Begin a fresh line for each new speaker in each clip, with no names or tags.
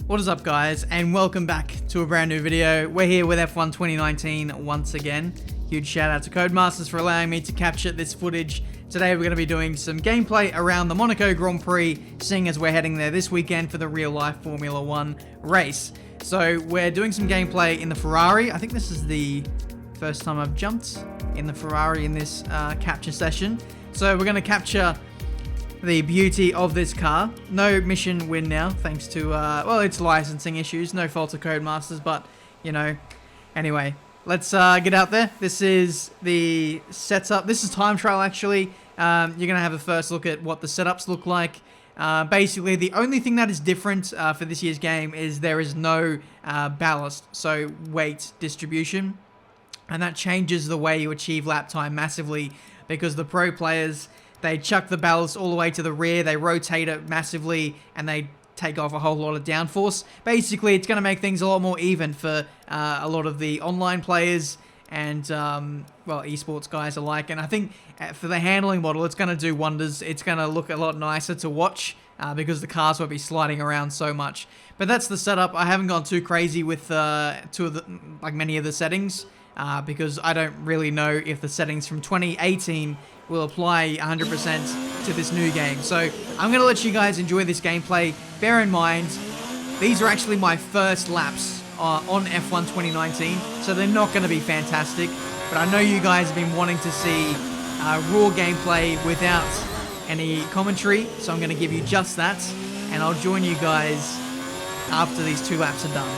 What is up, guys, and welcome back to a brand new video. We're here with F1 2019 once again. Huge shout out to Codemasters for allowing me to capture this footage. Today we're going to be doing some gameplay around the Monaco Grand Prix, seeing as we're heading there this weekend for the real life Formula 1 race. So we're doing some gameplay in the Ferrari. I think this is the first time I've jumped in the Ferrari in this capture session. So we're going to capture the beauty of this car. No mission win now, thanks to, well, it's licensing issues. No fault of Codemasters, but, you know, anyway. Let's get out there. This is the setup. This is time trial, actually. You're going to have a first look at what the setups look like. Basically, the only thing that is different for this year's game is there is no ballast, so weight distribution. And that changes the way you achieve lap time massively, because the pro players, they chuck the ballast all the way to the rear, they rotate it massively, and they take off a whole lot of downforce. Basically, it's going to make things a lot more even for a lot of the online players and, well, esports guys alike. And I think for the handling model, it's going to do wonders. It's going to look a lot nicer to watch because the cars won't be sliding around so much. But that's the setup. I haven't gone too crazy with many of the settings because I don't really know if the settings from 2018 will apply 100% to this new game. So I'm going to let you guys enjoy this gameplay. Bear in mind, these are actually my first laps on F1 2019, so they're not going to be fantastic. But I know you guys have been wanting to see raw gameplay without any commentary, so I'm going to give you just that, and I'll join you guys after these 2 laps are done.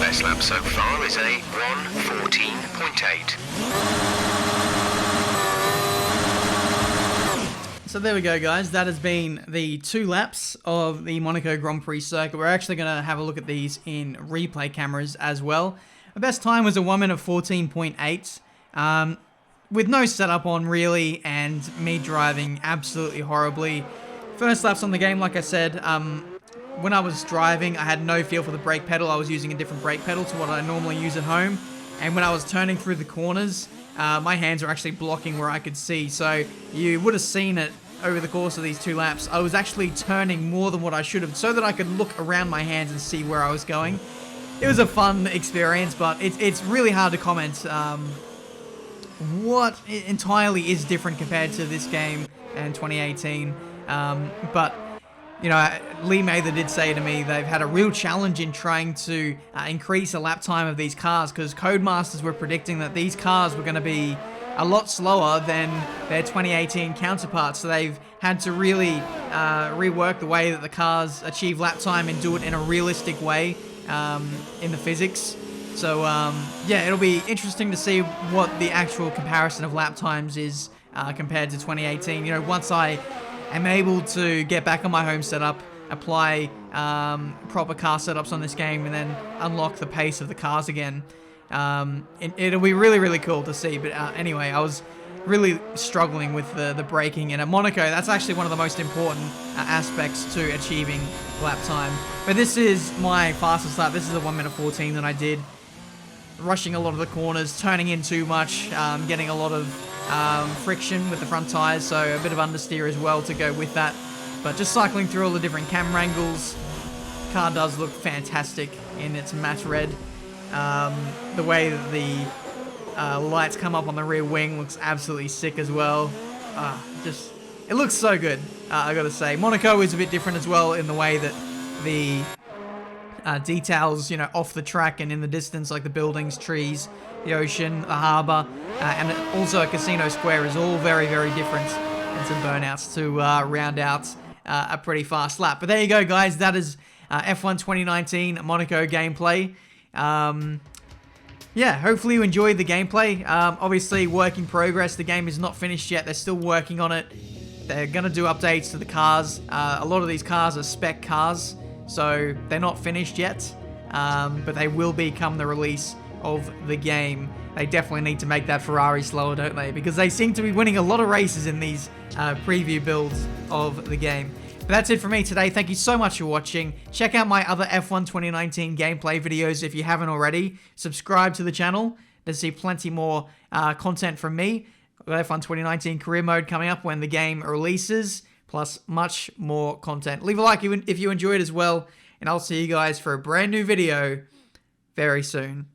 Best lap so far is a 1:14.8.
So there we go, guys. That has been the 2 laps of the Monaco Grand Prix circuit. We're actually going to have a look at these in replay cameras as well. The best time was a 1 minute 14.8, with no setup on really, and me driving absolutely horribly. First laps on the game, like I said, when I was driving, I had no feel for the brake pedal. I was using a different brake pedal to what I normally use at home. And when I was turning through the corners, my hands were actually blocking where I could see. So you would have seen it over the course of these 2 laps. I was actually turning more than what I should have so that I could look around my hands and see where I was going. It was a fun experience, but it's really hard to comment what entirely is different compared to this game and 2018. But you know, Lee Mather did say to me they've had a real challenge in trying to increase the lap time of these cars, because Codemasters were predicting that these cars were going to be a lot slower than their 2018 counterparts. So they've had to really rework the way that the cars achieve lap time and do it in a realistic way in the physics. So yeah, it'll be interesting to see what the actual comparison of lap times is compared to 2018. You know, once I am able to get back on my home setup, apply proper car setups on this game, and then unlock the pace of the cars again. It'll be really, really cool to see. But anyway, I was really struggling with the braking, and at Monaco, that's actually one of the most important aspects to achieving lap time. But this is my fastest lap. This is the 1 minute 14 that I did. Rushing a lot of the corners, turning in too much, getting a lot of friction with the front tires, so a bit of understeer as well to go with that. But just cycling through all the different camera angles, car does look fantastic in its matte red. The way that the lights come up on the rear wing looks absolutely sick as well. It looks so good, I gotta say. Monaco is a bit different as well in the way that the details, you know, off the track and in the distance, like the buildings, trees, the ocean, the harbour, and also a casino square is all very, very different, and some burnouts to round out a pretty fast lap. But there you go, guys. That is F1 2019 Monaco gameplay. Yeah, hopefully you enjoyed the gameplay. Obviously, work in progress. The game is not finished yet. They're still working on it. They're going to do updates to the cars. A lot of these cars are spec cars, so they're not finished yet, but they will be come the release of the game. They definitely need to make that Ferrari slower, don't they? Because they seem to be winning a lot of races in these preview builds of the game. But that's it for me today. Thank you so much for watching. Check out my other F1 2019 gameplay videos if you haven't already. Subscribe to the channel to see plenty more content from me. We've got F1 2019 career mode coming up when the game releases, plus much more content. Leave a like if you enjoyed as well, and I'll see you guys for a brand new video very soon.